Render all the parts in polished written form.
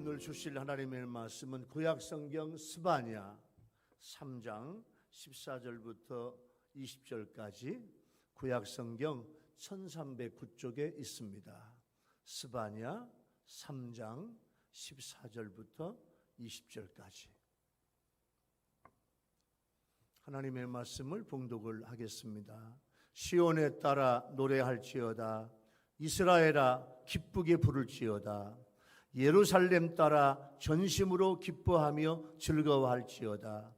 오늘 주실 하나님의 말씀은 구약성경 스바냐 3장 14절부터 20절까지 구약성경 1309쪽에 있습니다. 스바냐 3장 14절부터 20절까지 하나님의 말씀을 봉독을 하겠습니다. 시온에 따라 노래할지어다. 이스라엘아 기쁘게 부를지어다. 예루살렘 따라 전심으로 기뻐하며 즐거워할지어다.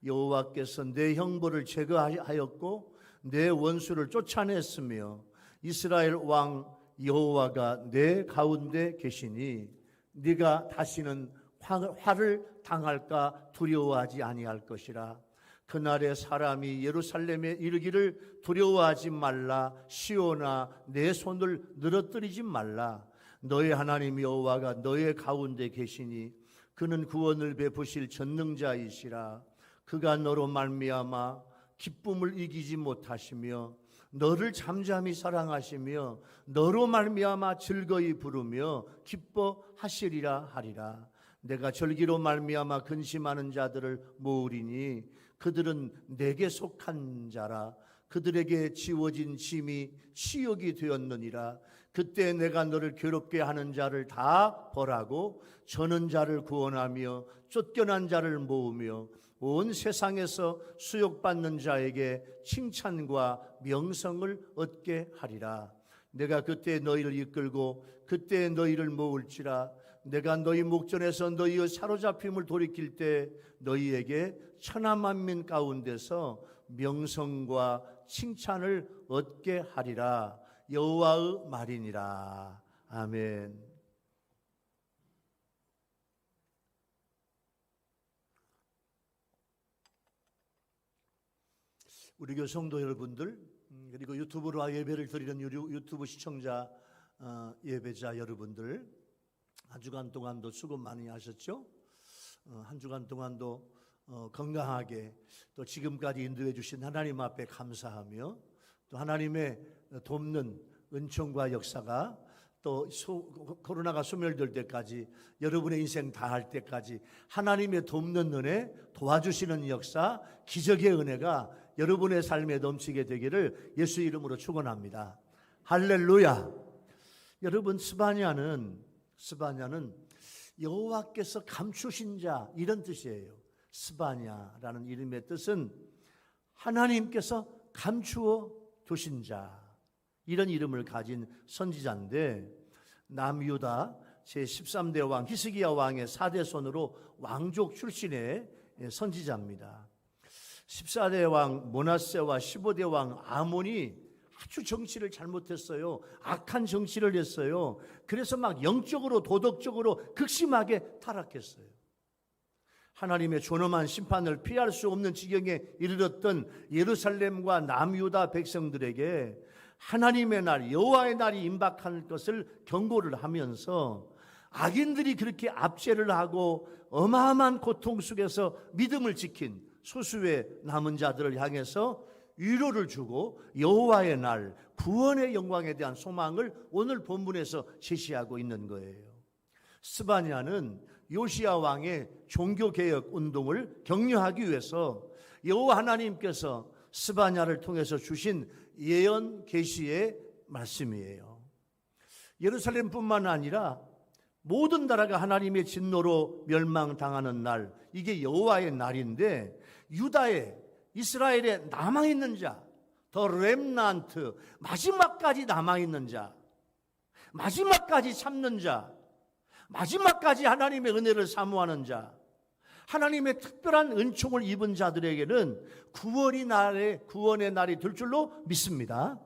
여호와께서 내 형벌을 제거하였고 내 원수를 쫓아냈으며 이스라엘 왕 여호와가 내 가운데 계시니 네가 다시는 화를 당할까 두려워하지 아니할 것이라. 그날에 사람이 예루살렘에 이르기를 두려워하지 말라. 시온아 내 손을 늘어뜨리지 말라. 너의 하나님 여호와가 너의 가운데 계시니 그는 구원을 베푸실 전능자이시라. 그가 너로 말미암아 기쁨을 이기지 못하시며 너를 잠잠히 사랑하시며 너로 말미암아 즐거이 부르며 기뻐하시리라 하리라. 내가 절기로 말미암아 근심하는 자들을 모으리니 그들은 내게 속한 자라. 그들에게 지워진 짐이 치욕이 되었느니라. 그때 내가 너를 괴롭게 하는 자를 다 벌하고 저는 자를 구원하며 쫓겨난 자를 모으며 온 세상에서 수욕받는 자에게 칭찬과 명성을 얻게 하리라. 내가 그때 너희를 이끌고 그때 너희를 모을지라. 내가 너희 목전에서 너희의 사로잡힘을 돌이킬 때 너희에게 천하만민 가운데서 명성과 칭찬을 얻게 하리라. 여호와의 말이니라. 아멘. 우리 교회 성도 여러분들, 그리고 유튜브로 예배를 드리는 유튜브 시청자 예배자 여러분들, 한 주간 동안도 수고 많이 하셨죠? 한 주간 동안도 건강하게 또 지금까지 인도해 주신 하나님 앞에 감사하며 또 하나님의 돕는 은총과 역사가 또 코로나가 소멸될 때까지 여러분의 인생 다 할 때까지 하나님의 돕는 은혜, 도와주시는 역사, 기적의 은혜가 여러분의 삶에 넘치게 되기를 예수 이름으로 축원합니다. 할렐루야. 여러분, 스바냐는 여호와께서 감추신 자 이런 뜻이에요. 스바냐라는 이름의 뜻은 하나님께서 감추어 두신 자 이런 이름을 가진 선지자인데, 남유다 제13대 왕 히스기야 왕의 4대 손으로 왕족 출신의 선지자입니다. 14대 왕 므낫세와 15대 왕 아몬이 아주 정치를 잘못했어요. 악한 정치를 했어요. 그래서 막 영적으로 도덕적으로 극심하게 타락했어요. 하나님의 존엄한 심판을 피할 수 없는 지경에 이르렀던 예루살렘과 남유다 백성들에게 하나님의 날, 여호와의 날이 임박할 것을 경고를 하면서 악인들이 그렇게 압제를 하고 어마어마한 고통 속에서 믿음을 지킨 소수의 남은 자들을 향해서 위로를 주고 여호와의 날, 구원의 영광에 대한 소망을 오늘 본문에서 제시하고 있는 거예요. 스바냐는 요시야 왕의 종교개혁 운동을 격려하기 위해서 여호와 하나님께서 스바냐를 통해서 주신 예언 계시의 말씀이에요. 예루살렘뿐만 아니라 모든 나라가 하나님의 진노로 멸망당하는 날, 이게 여호와의 날인데 유다에 이스라엘에 남아있는 자, 더 렘넌트, 마지막까지 남아있는 자, 마지막까지 참는 자, 마지막까지 하나님의 은혜를 사모하는 자, 하나님의 특별한 은총을 입은 자들에게는 구원의 날이 될 줄로 믿습니다.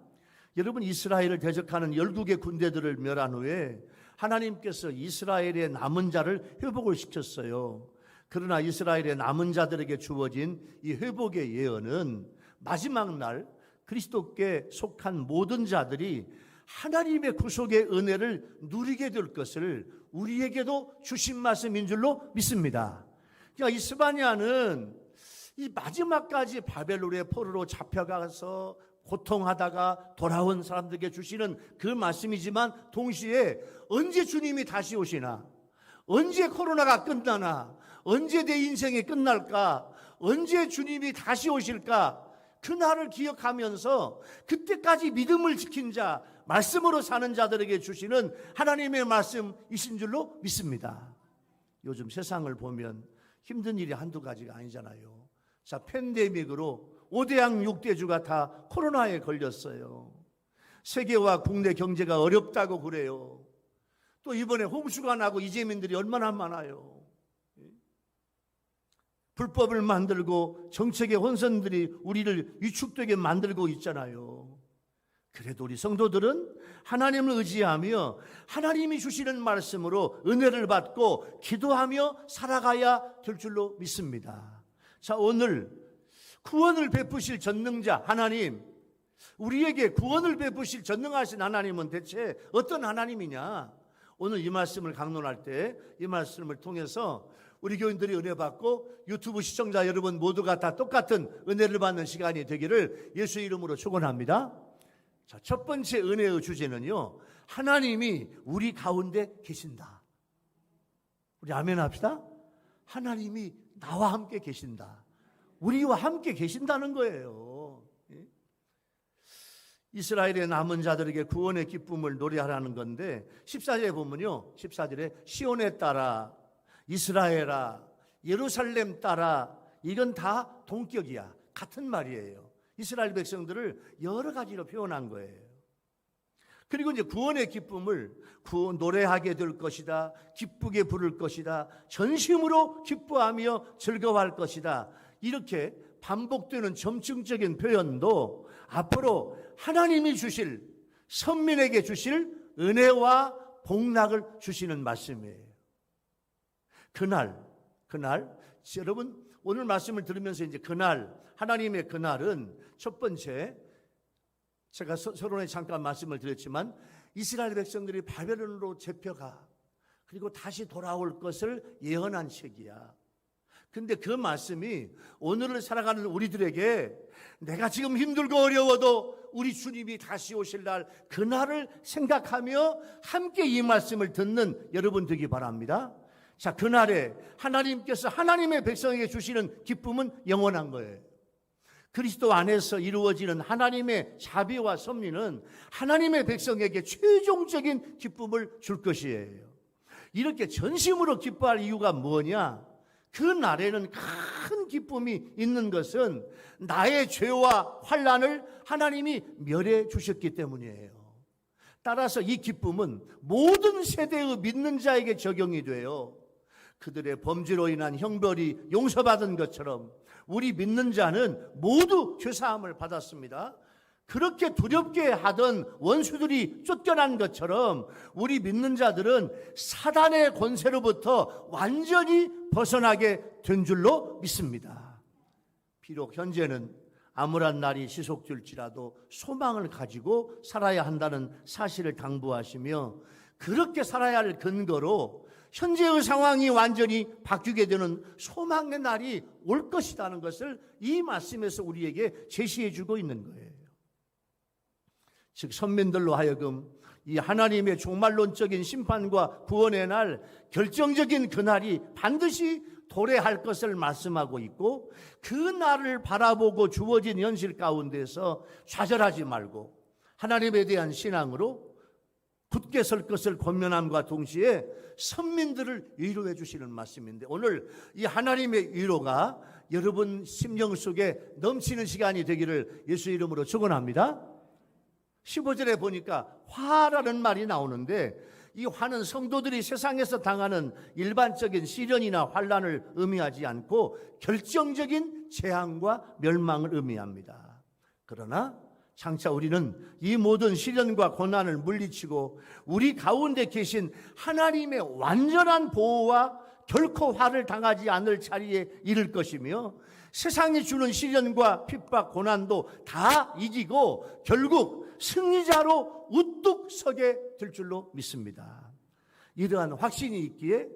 여러분, 이스라엘을 대적하는 12개 군대들을 멸한 후에 하나님께서 이스라엘의 남은 자를 회복을 시켰어요. 그러나 이스라엘의 남은 자들에게 주어진 이 회복의 예언은 마지막 날 그리스도께 속한 모든 자들이 하나님의 구속의 은혜를 누리게 될 것을 우리에게도 주신 말씀인 줄로 믿습니다. 그러니까 이 스바냐는 이 마지막까지 바벨론의 포로로 잡혀가서 고통하다가 돌아온 사람들에게 주시는 그 말씀이지만 동시에 언제 주님이 다시 오시나, 언제 코로나가 끝나나? 언제 내 인생이 끝날까? 언제 주님이 다시 오실까? 그날을 기억하면서 그때까지 믿음을 지킨 자, 말씀으로 사는 자들에게 주시는 하나님의 말씀이신 줄로 믿습니다. 요즘 세상을 보면 힘든 일이 한두 가지가 아니잖아요. 자, 팬데믹으로 5대양 6대주가 다 코로나에 걸렸어요. 세계와 국내 경제가 어렵다고 그래요. 또 이번에 홍수가 나고 이재민들이 얼마나 많아요. 불법을 만들고 정책의 혼선들이 우리를 위축되게 만들고 있잖아요. 그래도 우리 성도들은 하나님을 의지하며 하나님이 주시는 말씀으로 은혜를 받고 기도하며 살아가야 될 줄로 믿습니다. 자, 오늘 구원을 베푸실 전능자 하나님, 우리에게 구원을 베푸실 전능하신 하나님은 대체 어떤 하나님이냐? 오늘 이 말씀을 강론할 때 이 말씀을 통해서 우리 교인들이 은혜 받고 유튜브 시청자 여러분 모두가 다 똑같은 은혜를 받는 시간이 되기를 예수 이름으로 축원합니다. 자, 첫 번째 은혜의 주제는요, 하나님이 우리 가운데 계신다. 우리 아멘 합시다. 하나님이 나와 함께 계신다. 우리와 함께 계신다는 거예요. 이스라엘의 남은 자들에게 구원의 기쁨을 노래하라는 건데 14절에 보면요, 14절에 시온에 따라, 이스라엘아, 예루살렘 따라, 이건 다 동격이야. 같은 말이에요. 이스라엘 백성들을 여러 가지로 표현한 거예요. 그리고 이제 구원의 기쁨을 노래하게 될 것이다, 기쁘게 부를 것이다, 전심으로 기뻐하며 즐거워할 것이다, 이렇게 반복되는 점층적인 표현도 앞으로 하나님이 주실, 선민에게 주실 은혜와 복락을 주시는 말씀이에요. 그날 여러분 오늘 말씀을 들으면서 이제 그날, 하나님의 그날은 첫 번째, 제가 서론에 잠깐 말씀을 드렸지만 이스라엘 백성들이 바벨론으로 잡혀가 그리고 다시 돌아올 것을 예언한 책이야. 근데 그 말씀이 오늘을 살아가는 우리들에게 내가 지금 힘들고 어려워도 우리 주님이 다시 오실 날, 그날을 생각하며 함께 이 말씀을 듣는 여러분 되기 바랍니다. 자, 그날에 하나님께서 하나님의 백성에게 주시는 기쁨은 영원한 거예요. 그리스도 안에서 이루어지는 하나님의 자비와 섭리는 하나님의 백성에게 최종적인 기쁨을 줄 것이에요. 이렇게 전심으로 기뻐할 이유가 뭐냐? 그 날에는 큰 기쁨이 있는 것은 나의 죄와 환난을 하나님이 멸해 주셨기 때문이에요. 따라서 이 기쁨은 모든 세대의 믿는 자에게 적용이 돼요. 그들의 범죄로 인한 형벌이 용서받은 것처럼 우리 믿는 자는 모두 죄사함을 받았습니다. 그렇게 두렵게 하던 원수들이 쫓겨난 것처럼 우리 믿는 자들은 사단의 권세로부터 완전히 벗어나게 된 줄로 믿습니다. 비록 현재는 암울한 날이 지속될지라도 소망을 가지고 살아야 한다는 사실을 당부하시며, 그렇게 살아야 할 근거로 현재의 상황이 완전히 바뀌게 되는 소망의 날이 올 것이라는 것을 이 말씀에서 우리에게 제시해 주고 있는 거예요. 즉 선민들로 하여금 이 하나님의 종말론적인 심판과 구원의 날, 결정적인 그날이 반드시 도래할 것을 말씀하고 있고, 그 날을 바라보고 주어진 현실 가운데서 좌절하지 말고 하나님에 대한 신앙으로 굳게 설 것을 권면함과 동시에 선민들을 위로해 주시는 말씀인데, 오늘 이 하나님의 위로가 여러분 심령 속에 넘치는 시간이 되기를 예수 이름으로 축원합니다. 15절에 보니까 화라는 말이 나오는데, 이 화는 성도들이 세상에서 당하는 일반적인 시련이나 환난을 의미하지 않고 결정적인 재앙과 멸망을 의미합니다. 그러나 장차 우리는 이 모든 시련과 고난을 물리치고 우리 가운데 계신 하나님의 완전한 보호와 결코 화를 당하지 않을 자리에 이를 것이며, 세상이 주는 시련과 핍박, 고난도 다 이기고 결국 승리자로 우뚝 서게 될 줄로 믿습니다. 이러한 확신이 있기에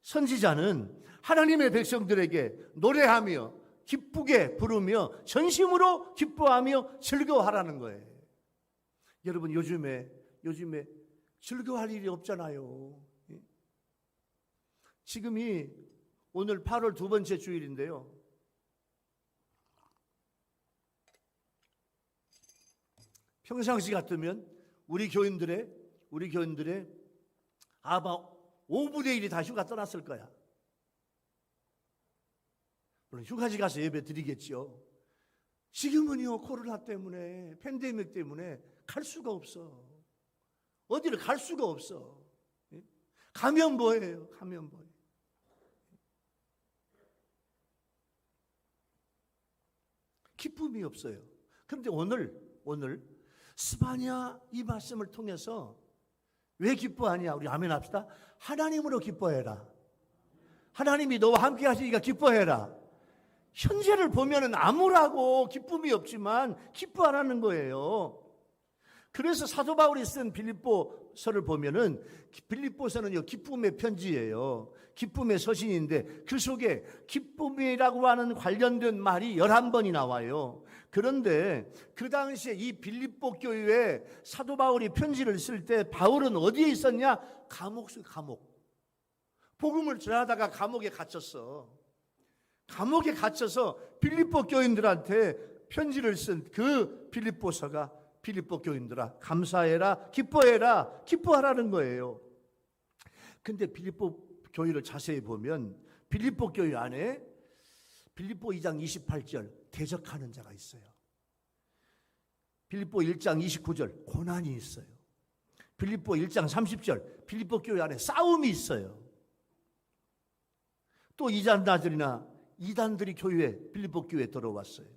선지자는 하나님의 백성들에게 노래하며 기쁘게 부르며 전심으로 기뻐하며 즐거워하라는 거예요. 여러분 요즘에 즐거워할 일이 없잖아요. 지금이 오늘 8월 두 번째 주일인데요. 평상시 같으면 우리 교인들의 아마 5분의 1이 다 휴가 떠났을 거야. 물론 휴가지 가서 예배 드리겠죠. 지금은요, 코로나 때문에, 팬데믹 때문에 갈 수가 없어. 어디를 갈 수가 없어. 가면 뭐예요? 가면 뭐예요? 기쁨이 없어요. 그런데 오늘 스바냐 이 말씀을 통해서 왜 기뻐하냐? 우리 아멘 합시다. 하나님으로 기뻐해라. 하나님이 너와 함께 하시니까 기뻐해라. 현재를 보면은 암울하고 기쁨이 없지만 기뻐하라는 거예요. 그래서 사도 바울이 쓴 빌립보서를 보면은 빌립보서는요, 기쁨의 편지예요. 기쁨의 서신인데 그 속에 기쁨이라고 하는 관련된 말이 11번이 나와요. 그런데 그 당시에 이 빌립보 교회에 사도 바울이 편지를 쓸 때 바울은 어디에 있었냐? 감옥. 복음을 전하다가 감옥에 갇혔어. 감옥에 갇혀서 빌립보 교인들한테 편지를 쓴 그 빌립보서가 빌립보 교인들아, 감사해라, 기뻐해라, 기뻐하라는 거예요. 근데 빌립보 교회를 자세히 보면 빌립보 교회 안에 빌립보 2장 28절 대적하는 자가 있어요. 빌립보 1장 29절 고난이 있어요. 빌립보 1장 30절 빌립보 교회 안에 싸움이 있어요. 또 이단들이 교회에 빌립보 교회에 들어왔어요.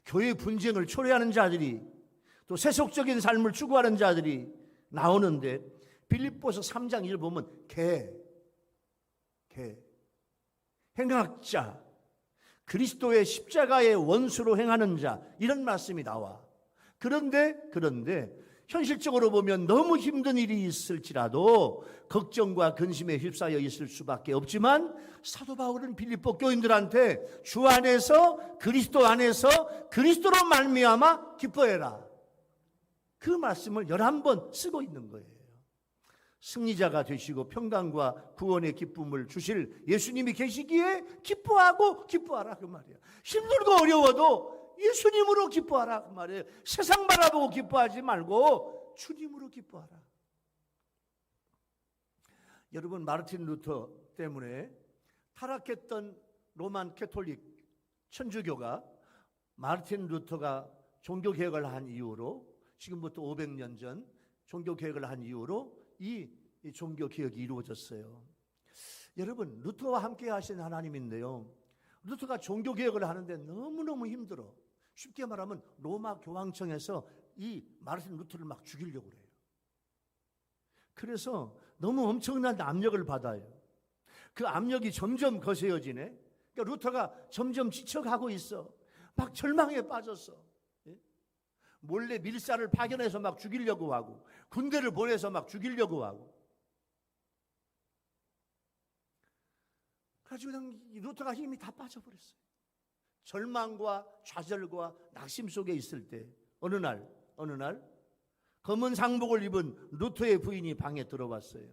교회 분쟁을 초래하는 자들이, 또 세속적인 삶을 추구하는 자들이 나오는데 빌립보서 3장 1절 보면 행악자, 그리스도의 십자가의 원수로 행하는 자, 이런 말씀이 나와. 그런데 현실적으로 보면 너무 힘든 일이 있을지라도 걱정과 근심에 휩싸여 있을 수밖에 없지만 사도 바울은 빌립보 교인들한테 주 안에서, 그리스도 안에서 그리스도로 말미암아 기뻐해라, 그 말씀을 11번 쓰고 있는 거예요. 승리자가 되시고 평강과 구원의 기쁨을 주실 예수님이 계시기에 기뻐하라 그 말이에요. 힘들고 어려워도 예수님으로 기뻐하라 그 말이에요. 세상 바라보고 기뻐하지 말고 주님으로 기뻐하라. 여러분, 마르틴 루터 때문에 타락했던 로만 캐톨릭 천주교가 마르틴 루터가 종교개혁을 한 이후로, 지금부터 500년 전 종교개혁을 한 이후로 이 종교개혁이 이루어졌어요. 여러분, 루터와 함께 하신 하나님인데요, 루터가 종교개혁을 하는데 너무너무 힘들어. 쉽게 말하면 로마 교황청에서 이 마르틴 루터를 막 죽이려고 그래요. 그래서 너무 엄청난 압력을 받아요. 그 압력이 점점 거세어지네. 그러니까 루터가 점점 지쳐가고 있어. 막 절망에 빠졌어. 몰래 밀사를 파견해서 막 죽이려고 하고, 군대를 보내서 막 죽이려고 하고. 그래가지고 그냥 루터가 힘이 다 빠져버렸어요. 절망과 좌절과 낙심 속에 있을 때 어느 날 검은 상복을 입은 루터의 부인이 방에 들어왔어요.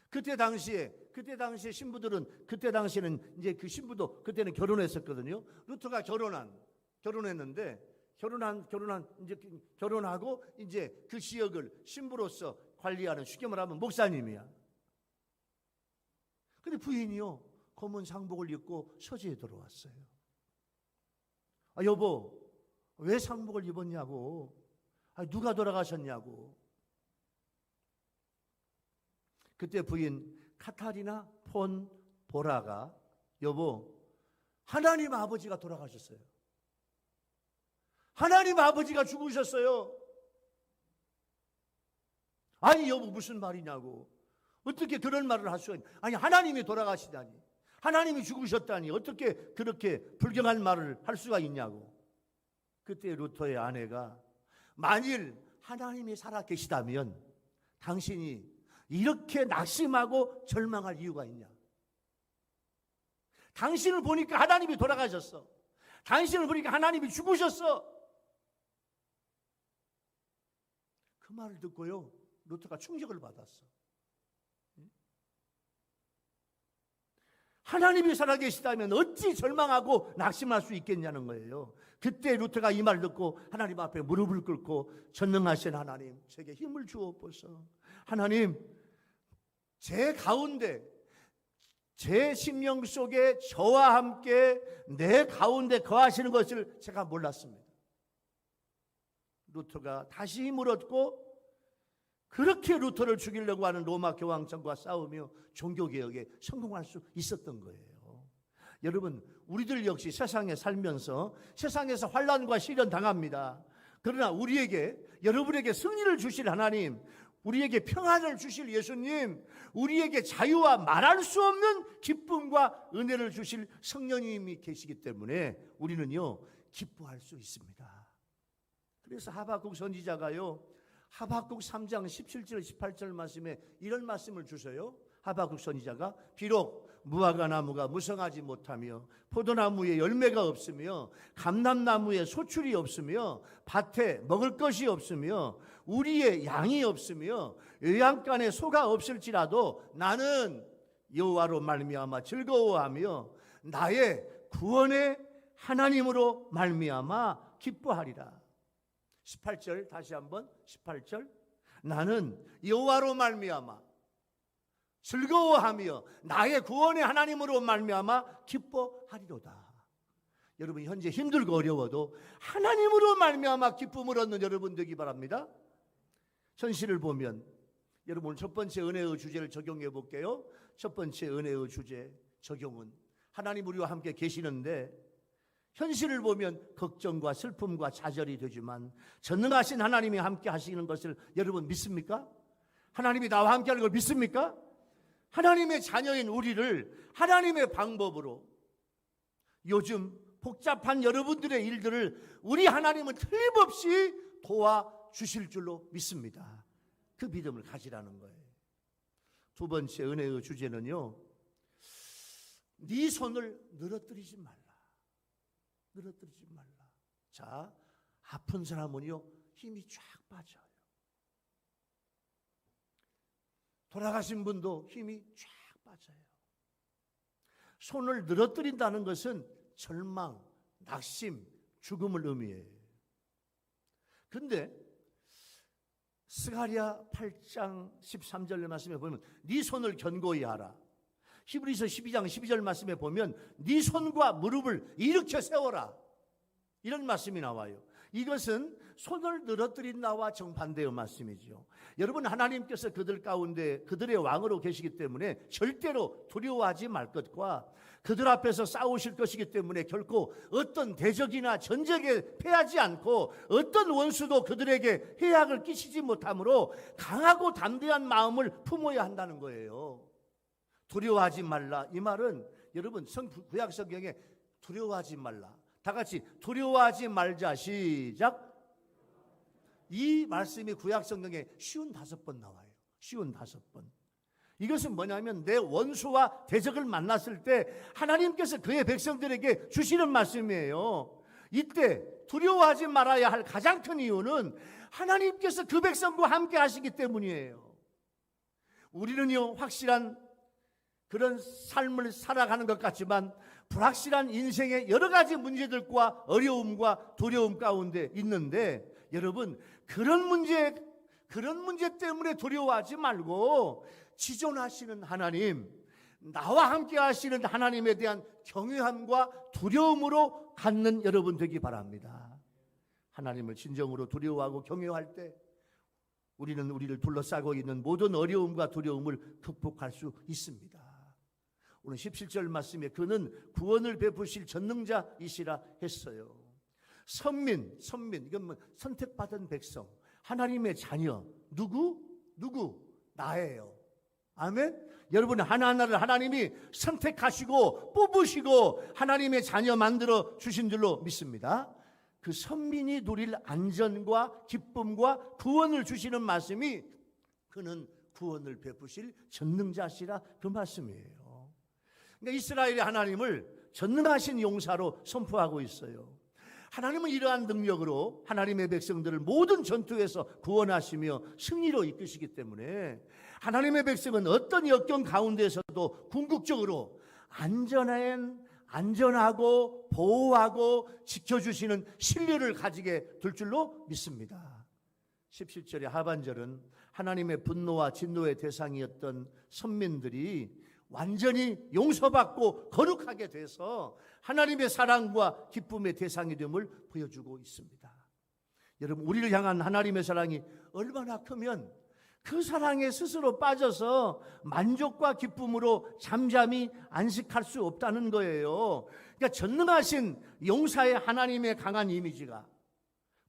그때 당시에 신부들은, 그때 당시에는 이제 그 신부도 그때는 결혼했었거든요. 루터가 결혼했는데 결혼하고 이제 그 지역을 신부로서 관리하는, 쉽게 말하면 목사님이야. 근데 부인이요, 검은 상복을 입고 서재에 들어왔어요. 여보, 왜 상복을 입었냐고. 누가 돌아가셨냐고. 그때 부인 카타리나 폰 보라가, 여보, 하나님 아버지가 돌아가셨어요. 하나님 아버지가 죽으셨어요. 아니 여보, 무슨 말이냐고. 어떻게 그런 말을 할 수가 있냐. 아니, 하나님이 돌아가시다니, 하나님이 죽으셨다니 어떻게 그렇게 불경한 말을 할 수가 있냐고. 그때 루터의 아내가, 만일 하나님이 살아 계시다면 당신이 이렇게 낙심하고 절망할 이유가 있냐. 당신을 보니까 하나님이 돌아가셨어. 당신을 보니까 하나님이 죽으셨어. 그 말을 듣고요, 루터가 충격을 받았어. 하나님이 살아계시다면 어찌 절망하고 낙심할 수 있겠냐는 거예요. 그때 루터가 이 말 듣고 하나님 앞에 무릎을 꿇고 전능하신 하나님, 제게 힘을 주옵소서. 하나님, 제 가운데, 제 심령 속에 저와 함께 내 가운데 거하시는 것을 제가 몰랐습니다. 루터가 다시 힘을 얻고 그렇게 루터를 죽이려고 하는 로마 교황청과 싸우며 종교개혁에 성공할 수 있었던 거예요. 여러분, 우리들 역시 세상에 살면서 세상에서 환난과 시련 당합니다. 그러나 우리에게, 여러분에게 승리를 주실 하나님, 우리에게 평안을 주실 예수님, 우리에게 자유와 말할 수 없는 기쁨과 은혜를 주실 성령님이 계시기 때문에 우리는요 기뻐할 수 있습니다. 그래서 하박국 선지자가요, 하박국 3장 17절 18절 말씀에 이런 말씀을 주세요. 하박국 선지자가 비록 무화과 나무가 무성하지 못하며 포도나무에 열매가 없으며 감람나무에 소출이 없으며 밭에 먹을 것이 없으며 우리의 양이 없으며 외양간에 소가 없을지라도 나는 여호와로 말미암아 즐거워하며 나의 구원의 하나님으로 말미암아 기뻐하리라. 18절 다시 한번 18절 나는 여호와로 말미암아 즐거워하며 나의 구원의 하나님으로 말미암아 기뻐하리로다. 여러분 현재 힘들고 어려워도 하나님으로 말미암아 기쁨을 얻는 여러분 되기 바랍니다. 현실을 보면 여러분 첫 번째 은혜의 주제를 적용해 볼게요. 첫 번째 은혜의 주제 적용은 하나님 우리와 함께 계시는데 현실을 보면 걱정과 슬픔과 좌절이 되지만 전능하신 하나님이 함께 하시는 것을 여러분 믿습니까? 하나님이 나와 함께 하는 걸 믿습니까? 하나님의 자녀인 우리를 하나님의 방법으로 요즘 복잡한 여러분들의 일들을 우리 하나님은 틀림없이 도와주실 줄로 믿습니다. 그 믿음을 가지라는 거예요. 두 번째 은혜의 주제는요, 네 손을 늘어뜨리지 말라. 늘어뜨리지 말라. 자, 아픈 사람은요 힘이 쫙 빠져요. 돌아가신 분도 힘이 쫙 빠져요. 손을 늘어뜨린다는 것은 절망, 낙심, 죽음을 의미해요. 근데 스가랴 8장 13절 말씀에 보면 네 손을 견고히 하라. 히브리서 12장 12절 말씀에 보면 네 손과 무릎을 일으켜 세워라. 이런 말씀이 나와요. 이것은 손을 늘어뜨린 나와 정반대의 말씀이죠. 여러분 하나님께서 그들 가운데 그들의 왕으로 계시기 때문에 절대로 두려워하지 말 것과 그들 앞에서 싸우실 것이기 때문에 결코 어떤 대적이나 전쟁에 패하지 않고 어떤 원수도 그들에게 해악을 끼치지 못하므로 강하고 담대한 마음을 품어야 한다는 거예요. 두려워하지 말라. 이 말은 여러분 구약 성경에 두려워하지 말라. 다 같이 두려워하지 말자. 시작. 이 말씀이 구약 성경에 55번 나와요. 55번. 이것은 뭐냐면 내 원수와 대적을 만났을 때 하나님께서 그의 백성들에게 주시는 말씀이에요. 이때 두려워하지 말아야 할 가장 큰 이유는 하나님께서 그 백성과 함께 하시기 때문이에요. 우리는요 확실한 그런 삶을 살아가는 것 같지만 불확실한 인생의 여러 가지 문제들과 어려움과 두려움 가운데 있는데 여러분 그런 문제 때문에 두려워하지 말고 지존하시는 하나님, 나와 함께 하시는 하나님에 대한 경외함과 두려움으로 갖는 여러분 되기 바랍니다. 하나님을 진정으로 두려워하고 경외할 때 우리는 우리를 둘러싸고 있는 모든 어려움과 두려움을 극복할 수 있습니다. 오늘 17절 말씀에 그는 구원을 베푸실 전능자이시라 했어요. 선민 이건 뭐 선택받은 백성, 하나님의 자녀. 누구? 나예요. 아멘. 여러분 하나하나를 하나님이 선택하시고 뽑으시고 하나님의 자녀 만들어 주신 줄로 믿습니다. 그 선민이 누릴 안전과 기쁨과 구원을 주시는 말씀이 그는 구원을 베푸실 전능자시라 그 말씀이에요. 그러니까 이스라엘의 하나님을 전능하신 용사로 선포하고 있어요. 하나님은 이러한 능력으로 하나님의 백성들을 모든 전투에서 구원하시며 승리로 이끄시기 때문에 하나님의 백성은 어떤 역경 가운데서도 궁극적으로 안전하고 보호하고 지켜주시는 신뢰를 가지게 될 줄로 믿습니다. 17절의 하반절은 하나님의 분노와 진노의 대상이었던 선민들이 완전히 용서받고 거룩하게 돼서 하나님의 사랑과 기쁨의 대상이 됨을 보여주고 있습니다. 여러분, 우리를 향한 하나님의 사랑이 얼마나 크면 그 사랑에 스스로 빠져서 만족과 기쁨으로 잠잠히 안식할 수 없다는 거예요. 그러니까 전능하신 용사의 하나님의 강한 이미지가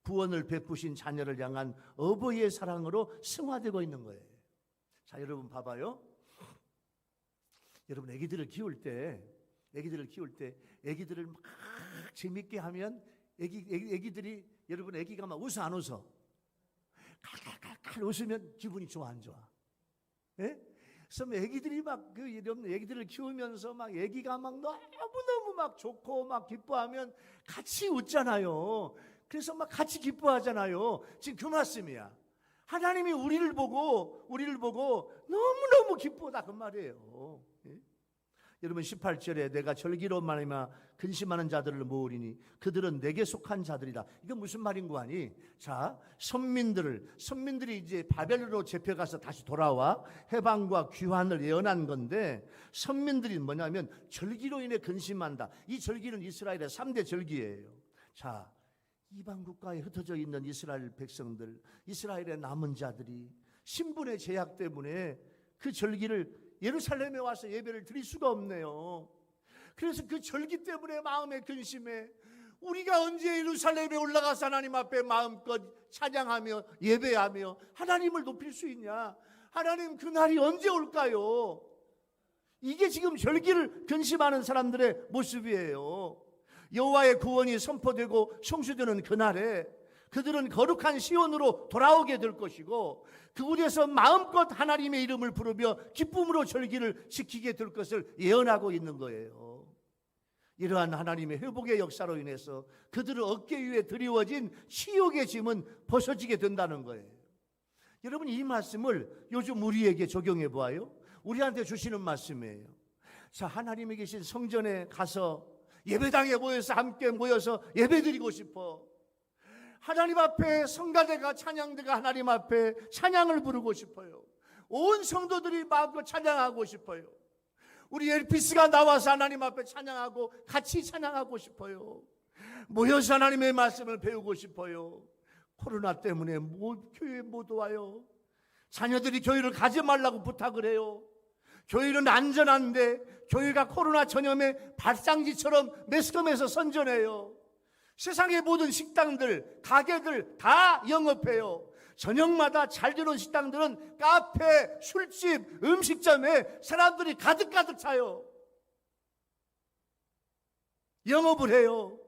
구원을 베푸신 자녀를 향한 어버이의 사랑으로 승화되고 있는 거예요. 자, 여러분 봐봐요. 여러분 애기들을 키울 때 애기들을 막 재밌게 하면 애기들이 여러분 애기가 막 웃어 안 웃어? 칼칼칼칼 웃으면 기분이 좋아 안 좋아? 예? 그래서 애기들이 막 이런 애기들을 키우면서 막 애기가 막 너무너무 막 좋고 막 기뻐하면 같이 웃잖아요. 그래서 막 같이 기뻐하잖아요. 지금 그 말씀이야. 하나님이 우리를 보고 너무너무 기쁘다 그 말이에요. 예? 여러분 18절에 내가 절기로 말미암아 근심하는 자들을 모으리니 그들은 내게 속한 자들이다. 이건 무슨 말인 거 아니? 자, 선민들이 이제 바벨론으로 잡혀가서 다시 돌아와 해방과 귀환을 예언한 건데, 선민들이 뭐냐면 절기로 인해 근심한다. 이 절기는 이스라엘의 3대 절기예요. 자, 이방 국가에 흩어져 있는 이스라엘 백성들, 이스라엘의 남은 자들이 신분의 제약 때문에 그 절기를 예루살렘에 와서 예배를 드릴 수가 없네요. 그래서 그 절기 때문에 마음의 근심에 우리가 언제 예루살렘에 올라가서 하나님 앞에 마음껏 찬양하며 예배하며 하나님을 높일 수 있냐? 하나님 그날이 언제 올까요? 이게 지금 절기를 근심하는 사람들의 모습이에요. 여호와의 구원이 선포되고 성취되는 그날에 그들은 거룩한 시온으로 돌아오게 될 것이고 그곳에서 마음껏 하나님의 이름을 부르며 기쁨으로 절기를 지키게 될 것을 예언하고 있는 거예요. 이러한 하나님의 회복의 역사로 인해서 그들의 어깨 위에 드리워진 치욕의 짐은 벗어지게 된다는 거예요. 여러분, 이 말씀을 요즘 우리에게 적용해 보아요. 우리한테 주시는 말씀이에요. 자, 하나님이 계신 성전에 가서 예배당에 모여서 함께 모여서 예배드리고 싶어. 하나님 앞에 성가대가 찬양대가 하나님 앞에 찬양을 부르고 싶어요. 온 성도들이 마음껏 찬양하고 싶어요. 우리 엘피스가 나와서 하나님 앞에 찬양하고 같이 찬양하고 싶어요. 모여서 하나님의 말씀을 배우고 싶어요. 코로나 때문에 교회에 못 와요. 자녀들이 교회를 가지 말라고 부탁을 해요. 교회는 안전한데 교회가 코로나 전염의 발상지처럼 매스컴에서 선전해요. 세상의 모든 식당들, 가게들 다 영업해요. 저녁마다 잘 되는 식당들은 카페, 술집, 음식점에 사람들이 가득 차요. 영업을 해요.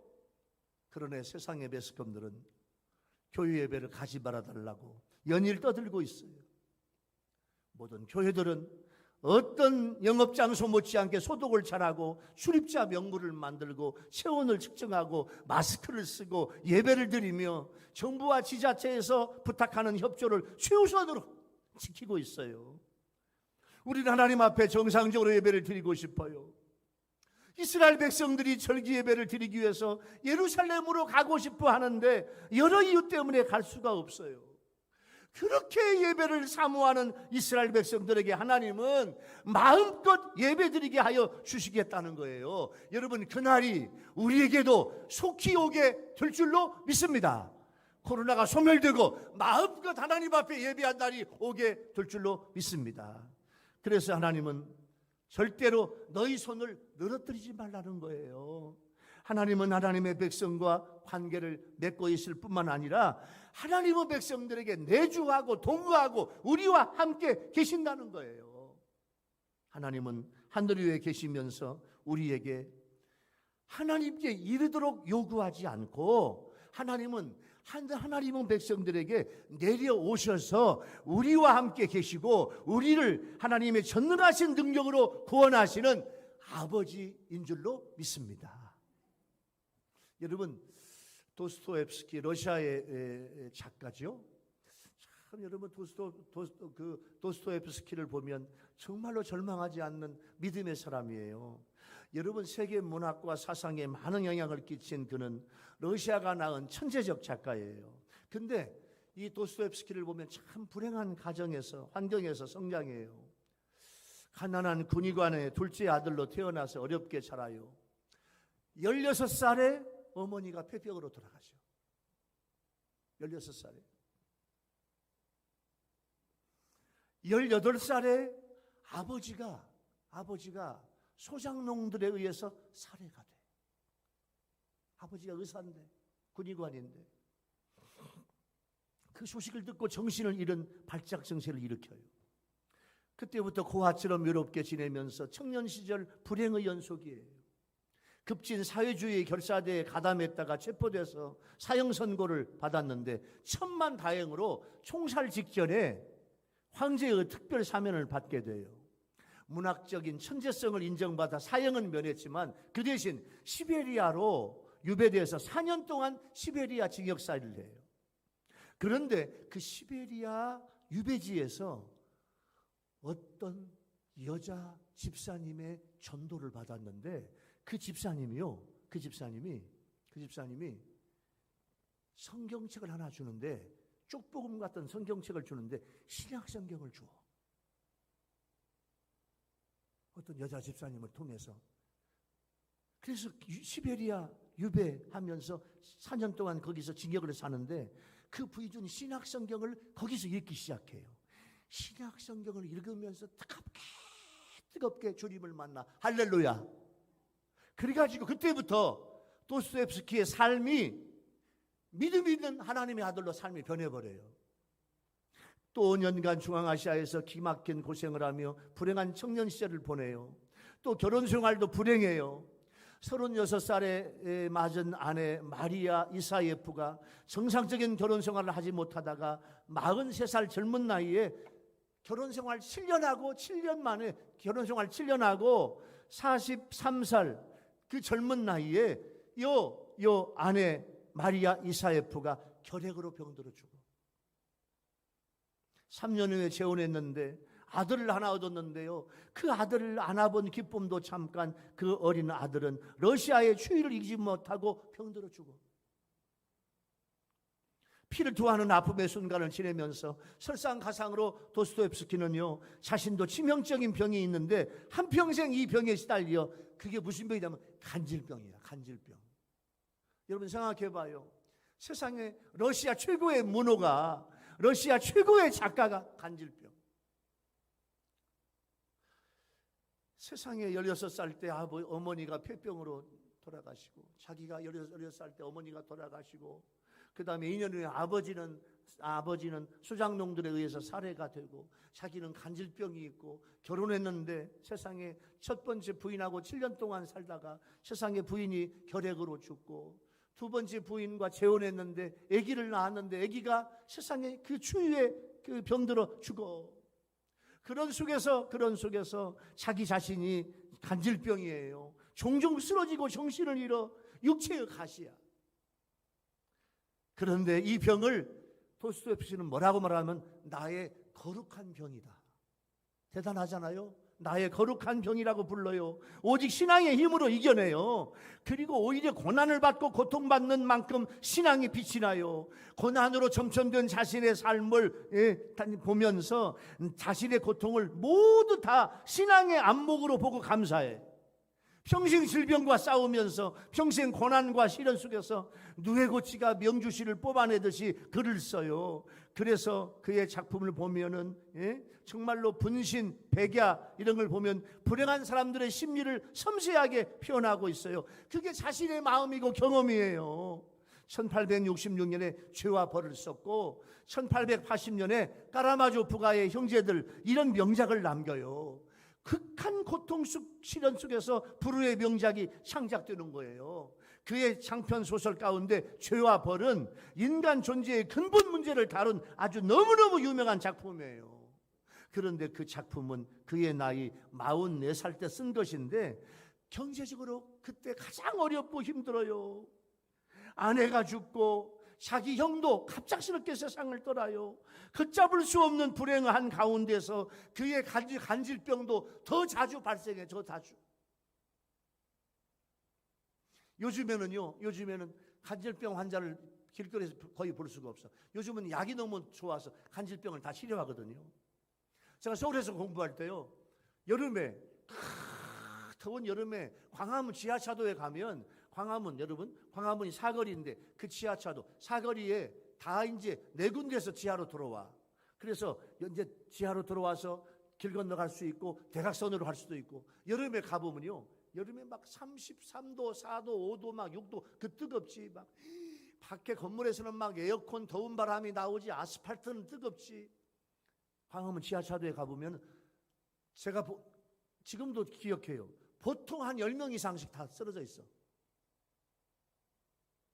그러나 세상의 매스컴들은 교회 예배를 가지 말아달라고 연일 떠들고 있어요. 모든 교회들은 어떤 영업장소 못지않게 소독을 잘하고 출입자 명부를 만들고 체온을 측정하고 마스크를 쓰고 예배를 드리며 정부와 지자체에서 부탁하는 협조를 최우선으로 지키고 있어요. 우리는 하나님 앞에 정상적으로 예배를 드리고 싶어요. 이스라엘 백성들이 절기 예배를 드리기 위해서 예루살렘으로 가고 싶어 하는데 여러 이유 때문에 갈 수가 없어요. 그렇게 예배를 사모하는 이스라엘 백성들에게 하나님은 마음껏 예배드리게 하여 주시겠다는 거예요. 여러분, 그날이 우리에게도 속히 오게 될 줄로 믿습니다. 코로나가 소멸되고 마음껏 하나님 앞에 예배한 날이 오게 될 줄로 믿습니다. 그래서 하나님은 절대로 너희 손을 늘어뜨리지 말라는 거예요. 하나님은 하나님의 백성과 관계를 맺고 있을 뿐만 아니라 하나님의 백성들에게 내주하고 동거하고 우리와 함께 계신다는 거예요. 하나님은 하늘 위에 계시면서 우리에게 하나님께 이르도록 요구하지 않고 하나님은 백성들에게 내려오셔서 우리와 함께 계시고 우리를 하나님의 전능하신 능력으로 구원하시는 아버지인 줄로 믿습니다. 여러분, 도스토옙스키 러시아의 작가죠. 참 여러분 도스토옙스키를 보면 정말로 절망하지 않는 믿음의 사람이에요. 여러분, 세계 문학과 사상에 많은 영향을 끼친 그는 러시아가 낳은 천재적 작가예요. 근데 이 도스토옙스키를 보면 참 불행한 가정에서, 환경에서 성장해요. 가난한 군의관의 둘째 아들로 태어나서 어렵게 자라요. 16살에 어머니가 폐병으로 돌아가죠. 16살에. 18살에 아버지가 소장농들에 의해서 살해가 돼. 아버지가 의사인데, 군의관인데. 그 소식을 듣고 정신을 잃은 발작 증세를 일으켜요. 그때부터 고아처럼 외롭게 지내면서 청년 시절 불행의 연속이에요. 급진 사회주의 결사대에 가담했다가 체포돼서 사형 선고를 받았는데 천만다행으로 총살 직전에 황제의 특별 사면을 받게 돼요. 문학적인 천재성을 인정받아 사형은 면했지만 그 대신 시베리아로 유배돼서 4년 동안 시베리아 징역살이를 해요. 그런데 그 시베리아 유배지에서 어떤 여자 집사님의 전도를 받았는데 그 집사님이 성경책을 하나 주는데, 쪽복음 같은 성경책을 주는데 신약 성경을 줘. 어떤 여자 집사님을 통해서. 그래서 시베리아 유배하면서 4년 동안 거기서 징역을 사는데 그 부이 준 신약 성경을 거기서 읽기 시작해요. 신약 성경을 읽으면서 뜨겁게 주님을 만나. 할렐루야. 그래가지고 그때부터 도스토옙스키의 삶이 믿음 있는 하나님의 아들로 삶이 변해버려요. 또 5년간 중앙아시아에서 기막힌 고생을 하며 불행한 청년 시절을 보내요. 또 결혼 생활도 불행해요. 36살에 맞은 아내 마리아 이사예프가 정상적인 결혼 생활을 하지 못하다가 43살 젊은 나이에 결혼 생활 7년 만에 결혼 생활 7년 하고 43살 그 젊은 나이에 요 아내 마리아 이사예프가 결핵으로 병들어 죽어. 3년 후에 재혼했는데 아들을 하나 얻었는데요, 그 아들을 안아본 기쁨도 잠깐. 그 어린 아들은 러시아의 추위를 이기지 못하고 병들어 죽어. 피를 토하는 아픔의 순간을 지내면서 설상가상으로 도스토옙스키는요, 자신도 치명적인 병이 있는데 한평생 이 병에 시달려. 그게 무슨 병이냐면 간질병이야. 간질병. 여러분 생각해봐요. 세상에 러시아 최고의 문호가, 러시아 최고의 작가가 간질병. 세상에 16살 때 어머니가 폐병으로 돌아가시고, 자기가 16살 때 어머니가 돌아가시고, 그 다음에 2년 후에 아버지는 소장농들에 의해서 살해가 되고, 자기는 간질병이 있고, 결혼했는데 세상에 첫 번째 부인하고 7년 동안 살다가 세상에 부인이 결핵으로 죽고, 두 번째 부인과 재혼했는데 아기를 낳았는데 아기가 세상에 그 추위에 그 병들어 죽어. 그런 속에서 자기 자신이 간질병이에요. 종종 쓰러지고 정신을 잃어. 육체의 가시야. 그런데 이 병을 도스토옙스키는 뭐라고 말하면 나의 거룩한 병이다. 대단하잖아요. 나의 거룩한 병이라고 불러요. 오직 신앙의 힘으로 이겨내요. 그리고 오히려 고난을 받고 고통받는 만큼 신앙이 빛이 나요. 고난으로 점천된 자신의 삶을 보면서 자신의 고통을 모두 다 신앙의 안목으로 보고 감사해. 평생 질병과 싸우면서 평생 고난과 시련 속에서 누에고치가 명주실을 뽑아내듯이 글을 써요. 그래서 그의 작품을 보면은 정말로 분신, 백야 이런 걸 보면 불행한 사람들의 심리를 섬세하게 표현하고 있어요. 그게 자신의 마음이고 경험이에요. 1866년에 죄와 벌을 썼고 1880년에 까라마조프가의 형제들, 이런 명작을 남겨요. 극한 고통 속 시련 속에서 불후의 명작이 창작되는 거예요. 그의 장편 소설 가운데 죄와 벌은 인간 존재의 근본 문제를 다룬 아주 너무너무 유명한 작품이에요. 그런데 그 작품은 그의 나이 44살 때 쓴 것인데 경제적으로 그때 가장 어렵고 힘들어요. 아내가 죽고 자기 형도 갑작스럽게 세상을 떠나요. 걷잡을 수 없는 불행한 가운데서 그의 간질병도 더 자주 발생해. 더 자주. 요즘에는 간질병 환자를 길거리에서 거의 볼 수가 없어. 요즘은 약이 너무 좋아서 간질병을 다 치료하거든요. 제가 서울에서 공부할 때요, 여름에, 더운 여름에 광화문 지하차도에 가면, 광화문이 사거리인데 그 지하차도 사거리에 다 이제 네 군데에서 지하로 들어와. 그래서 이제 지하로 들어와서 길 건너갈 수 있고 대각선으로 갈 수도 있고, 여름에 가보면요, 여름에 막 33도, 4도, 5도, 막 6도, 그 뜨겁지. 막 밖에 건물에서는 막 에어컨 더운 바람이 나오지, 아스팔트는 뜨겁지. 광화문 지하차도에 가보면 제가 지금도 기억해요. 보통 한 10명 이상씩 다 쓰러져 있어.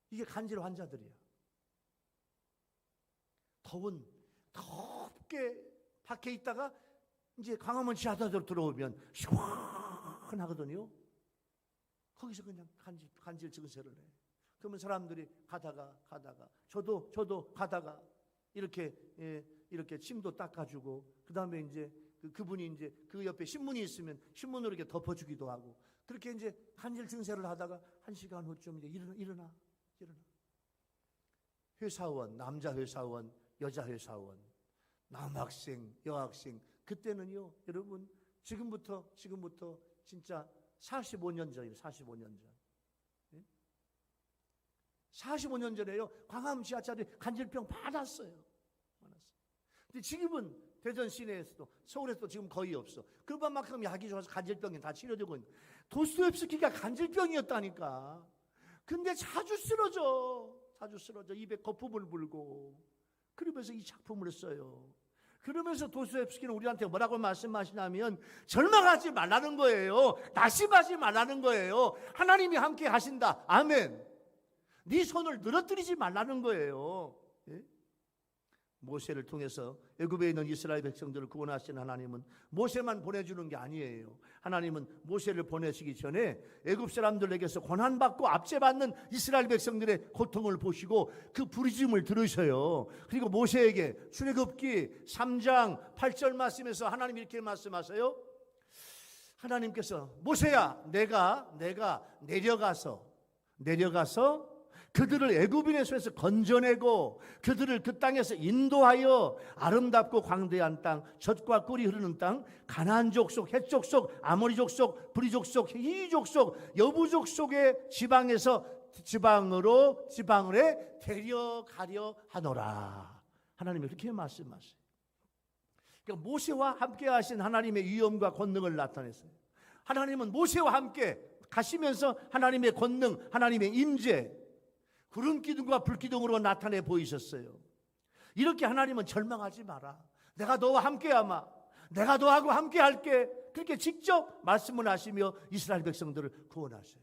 이게 간질 환자들이야. 덥게 밖에 있다가 이제 광화문 지하차도로 들어오면 시원하거든요. 거기서 그냥 간질 증세를 해. 그러면 사람들이 가다가 저도 가다가 이렇게 침도 닦아주고, 그 다음에 이제 그분이 이제 그 옆에 신문이 있으면 신문으로 이렇게 덮어주기도 하고, 그렇게 이제 간질 증세를 하다가 1시간 후쯤 이제 일어나. 회사원, 남자 회사원, 여자 회사원, 남학생, 여학생, 그때는요, 여러분, 지금부터 진짜 45년 전이에요. 45년 전. 45년 전에요, 광화문 지하차도에 간질병 많았어요. 근데 지금은 대전 시내에서도, 서울에서도 지금 거의 없어. 그만큼 약이 좋아서 간질병이 다 치료되고 있는. 도스토옙스키가 간질병이었다니까. 근데 자주 쓰러져. 입에 거품을 불고. 그러면서 이 작품을 써요. 그러면서 도스토옙스키는 우리한테 뭐라고 말씀하시냐면, 절망하지 말라는 거예요. 낙심하지 말라는 거예요. 하나님이 함께 하신다. 아멘. 네 손을 늘어뜨리지 말라는 거예요. 예? 모세를 통해서 애굽에 있는 이스라엘 백성들을 구원하신 하나님은 모세만 보내주는 게 아니에요. 하나님은 모세를 보내시기 전에 애굽 사람들에게서 고난받고 압제받는 이스라엘 백성들의 고통을 보시고 그 부르짖음을 들으셔요. 그리고 모세에게 출애굽기 3장 8절 말씀에서 하나님이 이렇게 말씀하세요. 하나님께서 모세야, 내가 내려가서 그들을 애굽인의 손에서 건져내고 그들을 그 땅에서 인도하여 아름답고 광대한 땅, 젖과 꿀이 흐르는 땅, 가나안 족속, 헷 족속, 아모리 족속, 브리 족속, 히위 족속, 여부 족속의 지방을 데려가려 하노라. 하나님이 그렇게 말씀하세요. 그러니까 모세와 함께 하신 하나님의 위엄과 권능을 나타냈어요. 하나님은 모세와 함께 가시면서 하나님의 권능, 하나님의 임재, 구름 기둥과 불 기둥으로 나타내 보이셨어요. 이렇게 하나님은 절망하지 마라. 내가 너와 함께하마. 내가 너하고 함께할게. 그렇게 직접 말씀을 하시며 이스라엘 백성들을 구원하셔요.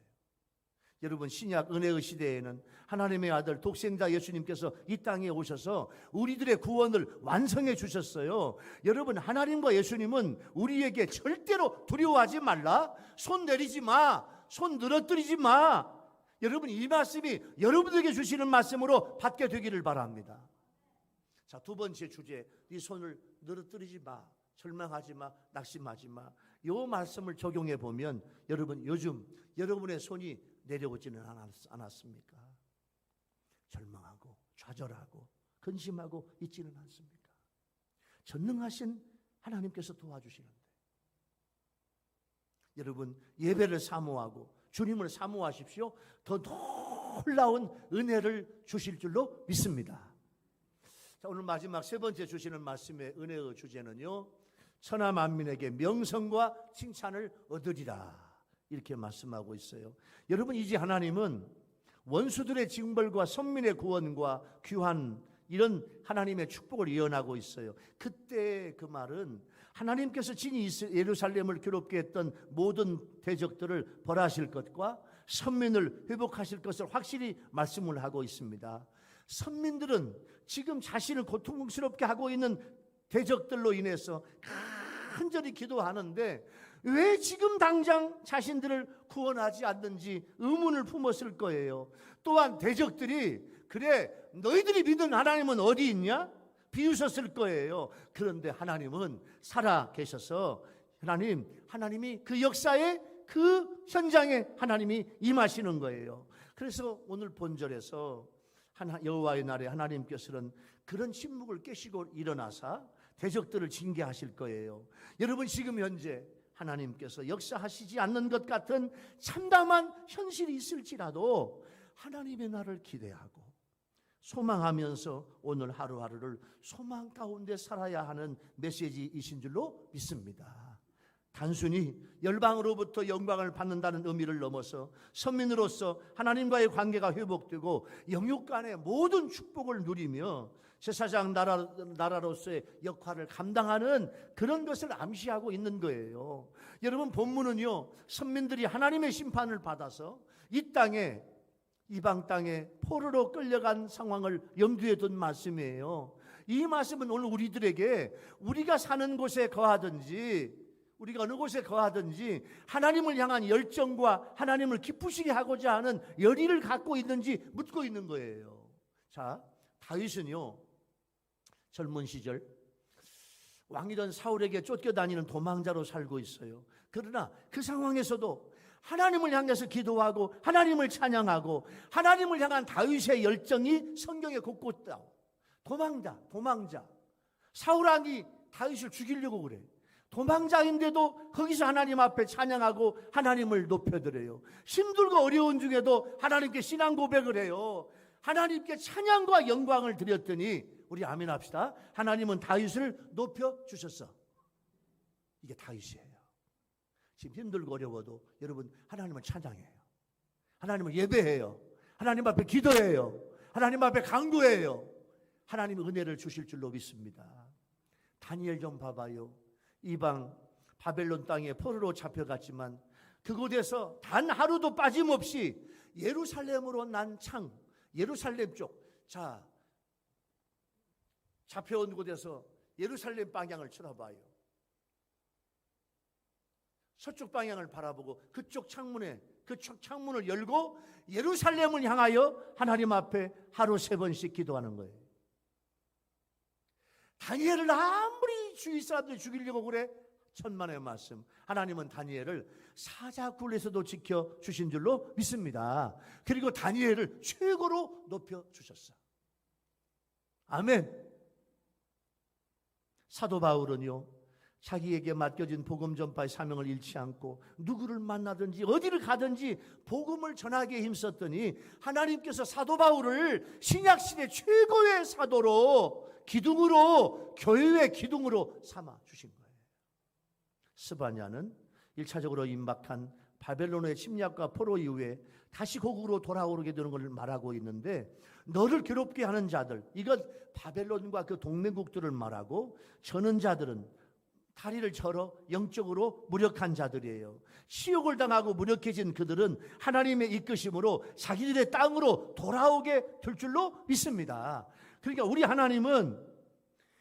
여러분, 신약 은혜의 시대에는 하나님의 아들 독생자 예수님께서 이 땅에 오셔서 우리들의 구원을 완성해 주셨어요. 여러분, 하나님과 예수님은 우리에게 절대로 두려워하지 말라. 손 내리지 마. 손 늘어뜨리지 마. 여러분, 이 말씀이 여러분에게 주시는 말씀으로 받게 되기를 바랍니다. 자, 두 번째 주제, 네 손을 늘어뜨리지 마, 절망하지 마, 낙심하지 마. 이 말씀을 적용해 보면 여러분, 요즘 여러분의 손이 내려오지는 않았습니까? 절망하고 좌절하고 근심하고 있지는 않습니까? 전능하신 하나님께서 도와주시는데, 여러분, 예배를 사모하고 주님을 사모하십시오. 더 놀라운 은혜를 주실 줄로 믿습니다. 자, 오늘 마지막 세 번째 주시는 말씀의 은혜의 주제는요, 천하 만민에게 명성과 칭찬을 얻으리라, 이렇게 말씀하고 있어요. 여러분, 이제 하나님은 원수들의 징벌과 선민의 구원과 귀한 이런 하나님의 축복을 예언하고 있어요. 그때 그 말은 하나님께서 친히 예루살렘을 괴롭게 했던 모든 대적들을 벌하실 것과 선민을 회복하실 것을 확실히 말씀을 하고 있습니다. 선민들은 지금 자신을 고통스럽게 하고 있는 대적들로 인해서 간절히 기도하는데 왜 지금 당장 자신들을 구원하지 않는지 의문을 품었을 거예요. 또한 대적들이 그래 너희들이 믿는 하나님은 어디 있냐? 비웃었을 거예요. 그런데 하나님은 살아 계셔서 하나님이 그 역사에 그 현장에 하나님이 임하시는 거예요. 그래서 오늘 본절에서 여호와의 날에 하나님께서는 그런 침묵을 깨시고 일어나사 대적들을 징계하실 거예요. 여러분, 지금 현재 하나님께서 역사하시지 않는 것 같은 참담한 현실이 있을지라도 하나님의 날을 기대하고 소망하면서 오늘 하루하루를 소망 가운데 살아야 하는 메시지이신 줄로 믿습니다. 단순히 열방으로부터 영광을 받는다는 의미를 넘어서 선민으로서 하나님과의 관계가 회복되고 영육 간의 모든 축복을 누리며 제사장 나라로서의 역할을 감당하는 그런 것을 암시하고 있는 거예요. 여러분, 본문은요, 선민들이 하나님의 심판을 받아서 이 땅에, 이방 땅에 포로로 끌려간 상황을 염두에 둔 말씀이에요. 이 말씀은 오늘 우리들에게 우리가 사는 곳에 거하든지 우리가 어느 곳에 거하든지 하나님을 향한 열정과 하나님을 기쁘시게 하고자 하는 열의를 갖고 있는지 묻고 있는 거예요. 자, 다윗은요, 젊은 시절 왕이던 사울에게 쫓겨다니는 도망자로 살고 있어요. 그러나 그 상황에서도 하나님을 향해서 기도하고 하나님을 찬양하고 하나님을 향한 다윗의 열정이 성경에 곳곳 나와. 도망자. 사울 왕이 다윗을 죽이려고 그래. 도망자인데도 거기서 하나님 앞에 찬양하고 하나님을 높여드려요. 힘들고 어려운 중에도 하나님께 신앙 고백을 해요. 하나님께 찬양과 영광을 드렸더니, 우리 아멘 합시다. 하나님은 다윗을 높여주셨어. 이게 다윗이에요. 지금 힘들고 어려워도 여러분, 하나님을 찬양해요. 하나님을 예배해요. 하나님 앞에 기도해요. 하나님 앞에 간구해요. 하나님의 은혜를 주실 줄로 믿습니다. 다니엘 좀 봐봐요. 이방 바벨론 땅에 포로로 잡혀갔지만 그곳에서 단 하루도 빠짐없이 예루살렘으로 난 창, 예루살렘 쪽, 자, 잡혀온 곳에서 예루살렘 방향을 쳐다봐요. 서쪽 방향을 바라보고 그쪽 창문을 열고 예루살렘을 향하여 하나님 앞에 하루 3번씩 기도하는 거예요. 다니엘을 아무리 주위 사람들이 죽이려고 그래, 천만의 말씀, 하나님은 다니엘을 사자굴에서도 지켜주신 줄로 믿습니다. 그리고 다니엘을 최고로 높여주셨어. 아멘. 사도 바울은요, 자기에게 맡겨진 복음 전파의 사명을 잃지 않고 누구를 만나든지 어디를 가든지 복음을 전하기에 힘썼더니 하나님께서 사도 바울을 신약시대 최고의 사도로, 기둥으로, 교회의 기둥으로 삼아 주신 거예요. 스바냐는 1차적으로 임박한 바벨론의 침략과 포로 이후에 다시 고국으로 돌아오게 되는 것을 말하고 있는데, 너를 괴롭게 하는 자들, 이건 바벨론과 그 동맹국들을 말하고, 저는 자들은 다리를 절어 영적으로 무력한 자들이에요. 치욕을 당하고 무력해진 그들은 하나님의 이끄심으로 자기들의 땅으로 돌아오게 될 줄로 믿습니다. 그러니까 우리 하나님은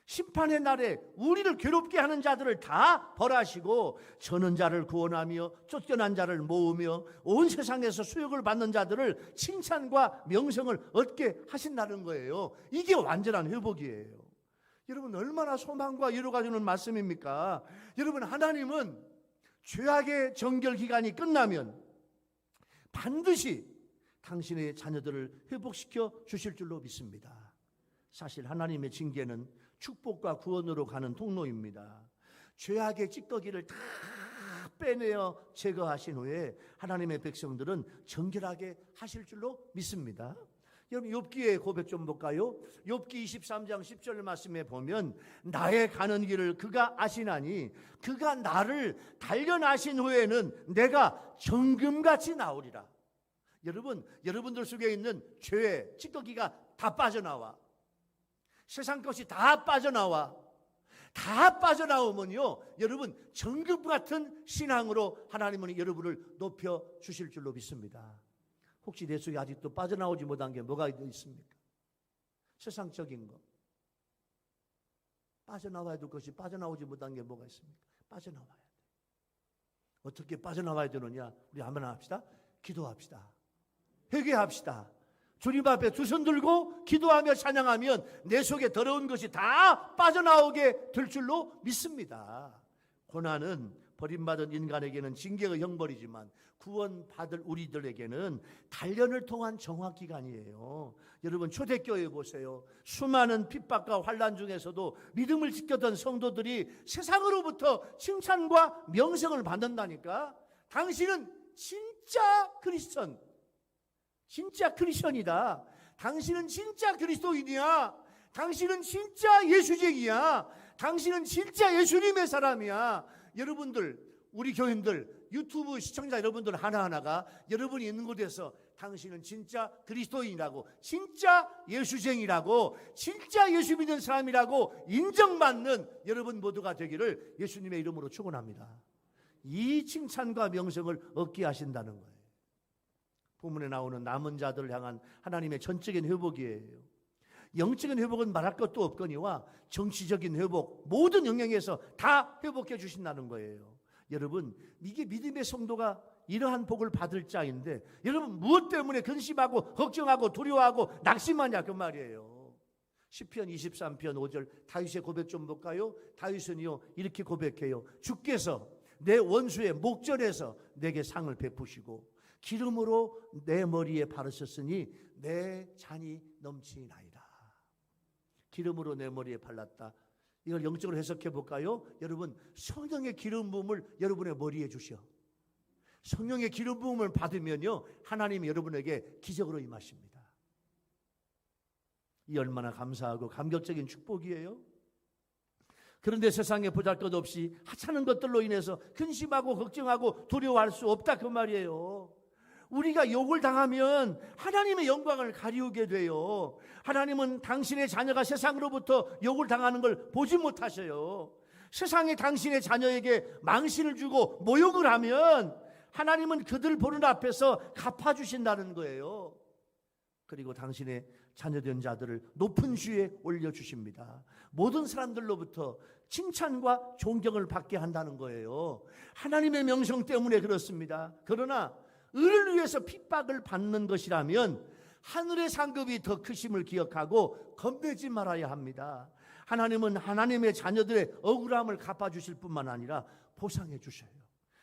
심판의 날에 우리를 괴롭게 하는 자들을 다 벌하시고 저는 자를 구원하며 쫓겨난 자를 모으며 온 세상에서 수욕을 받는 자들을 칭찬과 명성을 얻게 하신다는 거예요. 이게 완전한 회복이에요. 여러분, 얼마나 소망과 위로가 주는 말씀입니까? 여러분, 하나님은 죄악의 정결 기간이 끝나면 반드시 당신의 자녀들을 회복시켜 주실 줄로 믿습니다. 사실 하나님의 징계는 축복과 구원으로 가는 통로입니다. 죄악의 찌꺼기를 다 빼내어 제거하신 후에 하나님의 백성들은 정결하게 하실 줄로 믿습니다. 여러분, 욥기의 고백 좀 볼까요? 욥기 23장 10절 말씀에 보면 나의 가는 길을 그가 아시나니 그가 나를 단련하신 후에는 내가 정금같이 나오리라. 여러분들 속에 있는 죄의 찌꺼기가 다 빠져나와. 세상 것이 다 빠져나와. 다 빠져나오면요, 여러분 정금 같은 신앙으로 하나님은 여러분을 높여 주실 줄로 믿습니다. 혹시 내 속에 아직도 빠져나오지 못한 게 뭐가 있습니까? 세상적인 거. 빠져나와야 될 것이 빠져나오지 못한 게 뭐가 있습니까? 빠져나와야 돼. 어떻게 빠져나와야 되느냐? 우리 한번 합시다. 기도합시다. 회개합시다. 주님 앞에 두 손 들고 기도하며 찬양하면 내 속에 더러운 것이 다 빠져나오게 될 줄로 믿습니다. 고난은 버림받은 인간에게는 징계의 형벌이지만 구원받을 우리들에게는 단련을 통한 정화기간이에요. 여러분 초대교회 보세요. 수많은 핍박과 환난 중에서도 믿음을 지켰던 성도들이 세상으로부터 칭찬과 명성을 받는다니까. 당신은 진짜 크리스천, 진짜 크리스천이다. 당신은 진짜 그리스도인이야. 당신은 진짜 예수쟁이야. 당신은 진짜 예수님의 사람이야. 여러분들, 우리 교인들, 유튜브 시청자 여러분들 하나하나가 여러분이 있는 곳에서 당신은 진짜 그리스도인이라고, 진짜 예수쟁이라고, 진짜 예수 믿는 사람이라고 인정받는 여러분 모두가 되기를 예수님의 이름으로 축원합니다. 이 칭찬과 명성을 얻게 하신다는 거예요. 본문에 나오는 남은 자들을 향한 하나님의 전적인 회복이에요. 영적인 회복은 말할 것도 없거니와 정치적인 회복, 모든 영역에서 다 회복해 주신다는 거예요. 여러분, 이게 믿음의 성도가 이러한 복을 받을 자인데, 여러분 무엇 때문에 근심하고 걱정하고 두려워하고 낙심하냐 그 말이에요. 시편 23편 5절 다윗의 고백 좀 볼까요? 다윗은요 이렇게 고백해요. 주께서 내 원수의 목전에서 내게 상을 베푸시고 기름으로 내 머리에 바르셨으니 내 잔이 넘치나이다. 기름으로 내 머리에 발랐다. 이걸 영적으로 해석해 볼까요? 여러분, 성령의 기름 부음을 여러분의 머리에 주셔. 성령의 기름 부음을 받으면요 하나님이 여러분에게 기적으로 임하십니다. 이 얼마나 감사하고 감격적인 축복이에요. 그런데 세상에 보잘것없이 하찮은 것들로 인해서 근심하고 걱정하고 두려워할 수 없다 그 말이에요. 우리가 욕을 당하면 하나님의 영광을 가리우게 돼요. 하나님은 당신의 자녀가 세상으로부터 욕을 당하는 걸 보지 못하셔요. 세상에 당신의 자녀에게 망신을 주고 모욕을 하면 하나님은 그들 보는 앞에서 갚아주신다는 거예요. 그리고 당신의 자녀된 자들을 높은 주에 올려주십니다. 모든 사람들로부터 칭찬과 존경을 받게 한다는 거예요. 하나님의 명성 때문에 그렇습니다. 그러나 의를 위해서 핍박을 받는 것이라면 하늘의 상급이 더 크심을 기억하고 겁내지 말아야 합니다. 하나님은 하나님의 자녀들의 억울함을 갚아주실 뿐만 아니라 보상해 주셔요.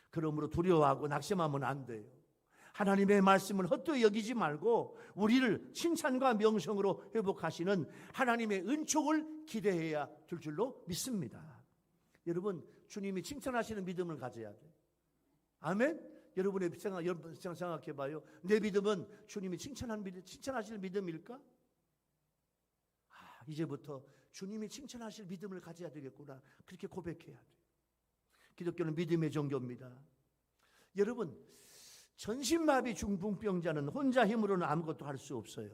그러므로 두려워하고 낙심하면 안 돼요. 하나님의 말씀을 헛되이 여기지 말고 우리를 칭찬과 명성으로 회복하시는 하나님의 은총을 기대해야 될 줄로 믿습니다. 여러분, 주님이 칭찬하시는 믿음을 가져야 돼요. 아멘? 여러분 생각해 봐요. 내 믿음은 주님이 칭찬하실 믿음일까? 이제부터 주님이 칭찬하실 믿음을 가져야 되겠구나. 그렇게 고백해야 돼요. 기독교는 믿음의 종교입니다. 여러분, 전신마비 중풍병자는 혼자 힘으로는 아무것도 할 수 없어요.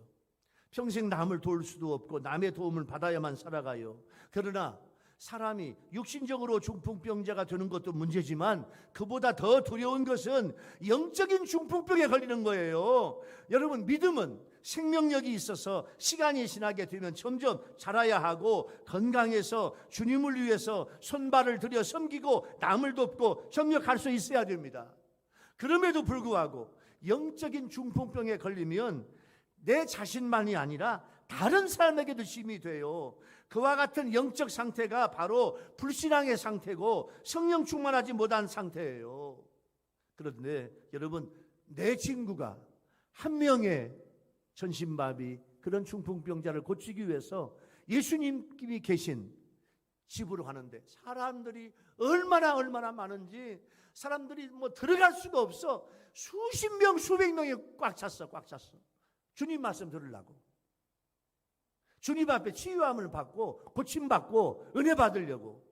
평생 남을 도울 수도 없고 남의 도움을 받아야만 살아가요. 그러나 사람이 육신적으로 중풍병자가 되는 것도 문제지만 그보다 더 두려운 것은 영적인 중풍병에 걸리는 거예요. 여러분, 믿음은 생명력이 있어서 시간이 지나게 되면 점점 자라야 하고 건강해서 주님을 위해서 손발을 들여 섬기고 남을 돕고 협력할 수 있어야 됩니다. 그럼에도 불구하고 영적인 중풍병에 걸리면 내 자신만이 아니라 다른 사람에게도 짐이 돼요. 그와 같은 영적 상태가 바로 불신앙의 상태고 성령 충만하지 못한 상태예요. 그런데 여러분, 내 친구가 한 명의 전신마비 그런 중풍병자를 고치기 위해서 예수님이 계신 집으로 가는데 사람들이 얼마나 많은지 사람들이 들어갈 수가 없어. 수십 명 수백 명이 꽉 찼어. 주님 말씀 들으려고. 주님 앞에 치유함을 받고 고침받고 은혜 받으려고.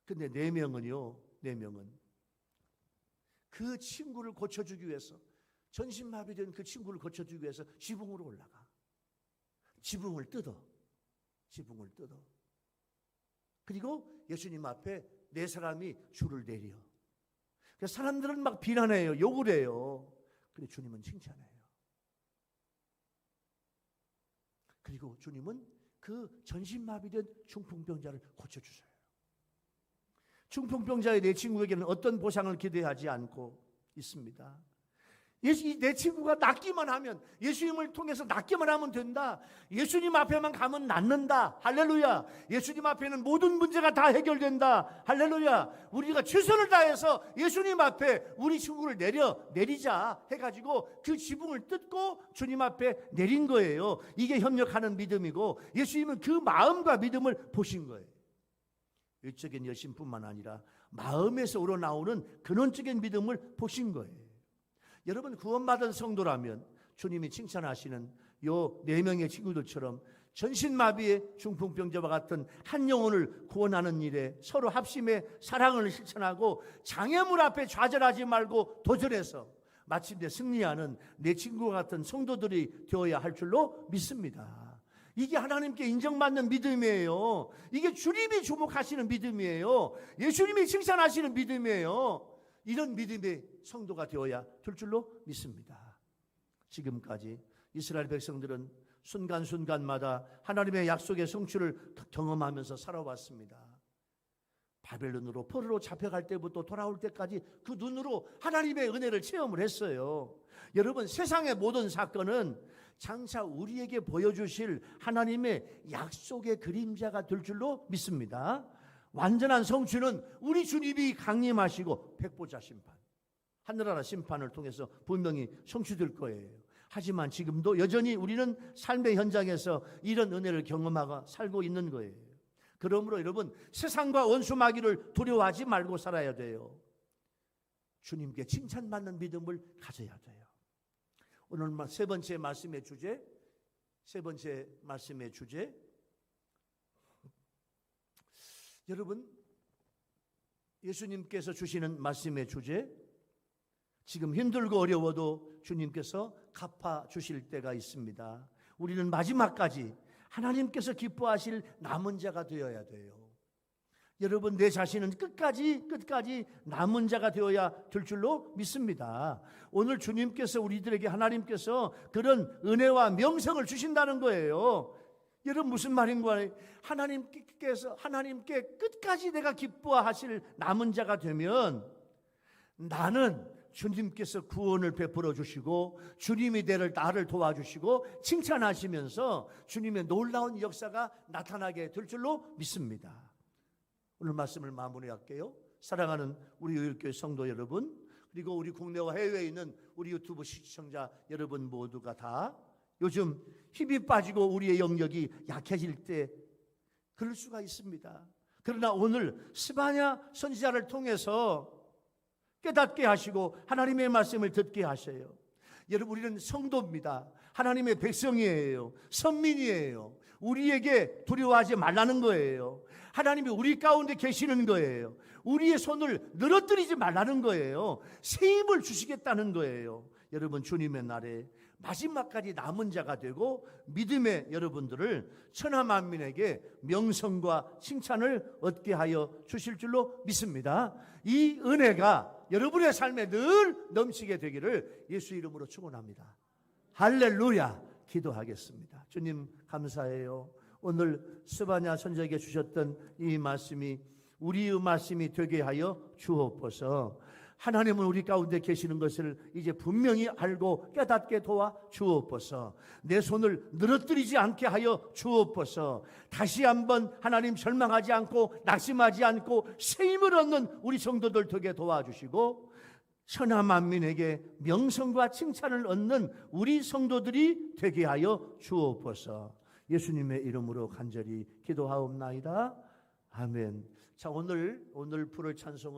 근데 4명은 그 친구를 고쳐주기 위해서, 전신마비된 그 친구를 고쳐주기 위해서 지붕으로 올라가. 지붕을 뜯어. 그리고 예수님 앞에 4사람이 줄을 내려. 그래서 사람들은 막 비난해요. 욕을 해요. 근데 주님은 칭찬해요. 그리고 주님은 그 전신마비된 중풍병자를 고쳐주세요. 중풍병자의 내 친구에게는 어떤 보상을 기대하지 않고 있습니다. 내 친구가 낫기만 하면, 예수님을 통해서 낫기만 하면 된다. 예수님 앞에만 가면 낫는다. 할렐루야. 예수님 앞에는 모든 문제가 다 해결된다. 할렐루야. 우리가 최선을 다해서 예수님 앞에 우리 친구를 내리자 해가지고 그 지붕을 뜯고 주님 앞에 내린 거예요. 이게 협력하는 믿음이고, 예수님은 그 마음과 믿음을 보신 거예요. 일적인 열심뿐만 아니라 마음에서 우러나오는 근원적인 믿음을 보신 거예요. 여러분, 구원받은 성도라면 주님이 칭찬하시는 요 4명의 친구들처럼 전신마비의 중풍병자와 같은 한 영혼을 구원하는 일에 서로 합심해 사랑을 실천하고 장애물 앞에 좌절하지 말고 도전해서 마침내 승리하는 내 친구와 같은 성도들이 되어야 할 줄로 믿습니다. 이게 하나님께 인정받는 믿음이에요. 이게 주님이 주목하시는 믿음이에요. 예수님이 칭찬하시는 믿음이에요. 이런 믿음의 성도가 되어야 될 줄로 믿습니다. 지금까지 이스라엘 백성들은 순간순간마다 하나님의 약속의 성취를 경험하면서 살아왔습니다. 바벨론으로 포로로 잡혀갈 때부터 돌아올 때까지 그 눈으로 하나님의 은혜를 체험을 했어요. 여러분, 세상의 모든 사건은 장차 우리에게 보여주실 하나님의 약속의 그림자가 될 줄로 믿습니다. 완전한 성취는 우리 주님이 강림하시고 백보자 심판, 하늘나라 심판을 통해서 분명히 성취될 거예요. 하지만 지금도 여전히 우리는 삶의 현장에서 이런 은혜를 경험하고 살고 있는 거예요. 그러므로 여러분, 세상과 원수마귀를 두려워하지 말고 살아야 돼요. 주님께 칭찬받는 믿음을 가져야 돼요. 오늘 세 번째 말씀의 주제, 여러분, 예수님께서 주시는 말씀의 주제, 지금 힘들고 어려워도 주님께서 갚아주실 때가 있습니다. 우리는 마지막까지 하나님께서 기뻐하실 남은 자가 되어야 돼요. 여러분, 내 자신은 끝까지 남은 자가 되어야 될 줄로 믿습니다. 오늘 주님께서 우리들에게 하나님께서 그런 은혜와 명성을 주신다는 거예요. 여러분, 무슨 말인가요? 하나님께 끝까지 내가 기뻐하실 남은 자가 되면 나는 주님께서 구원을 베풀어 주시고 주님이 나를 도와주시고 칭찬하시면서 주님의 놀라운 역사가 나타나게 될 줄로 믿습니다. 오늘 말씀을 마무리할게요. 사랑하는 우리 요일교회 성도 여러분, 그리고 우리 국내와 해외에 있는 우리 유튜브 시청자 여러분 모두가 다 요즘 힘이 빠지고 우리의 영역이 약해질 때 그럴 수가 있습니다. 그러나 오늘 스바냐 선지자를 통해서 깨닫게 하시고 하나님의 말씀을 듣게 하셔요. 여러분, 우리는 성도입니다. 하나님의 백성이에요. 선민이에요. 우리에게 두려워하지 말라는 거예요. 하나님이 우리 가운데 계시는 거예요. 우리의 손을 늘어뜨리지 말라는 거예요. 새 힘을 주시겠다는 거예요. 여러분, 주님의 날에 마지막까지 남은 자가 되고 믿음의 여러분들을 천하만민에게 명성과 칭찬을 얻게 하여 주실 줄로 믿습니다. 이 은혜가 여러분의 삶에 늘 넘치게 되기를 예수 이름으로 축원합니다. 할렐루야. 기도하겠습니다. 주님, 감사해요. 오늘 스바냐 선지자에게 주셨던 이 말씀이 우리의 말씀이 되게 하여 주옵소서. 하나님은 우리 가운데 계시는 것을 이제 분명히 알고 깨닫게 도와 주옵소서. 내 손을 늘어뜨리지 않게 하여 주옵소서. 다시 한번 하나님 절망하지 않고 낙심하지 않고 새 힘을 얻는 우리 성도들 되게 도와주시고 천하만민에게 명성과 칭찬을 얻는 우리 성도들이 되게 하여 주옵소서. 예수님의 이름으로 간절히 기도하옵나이다. 아멘. 자, 오늘 부를 찬송은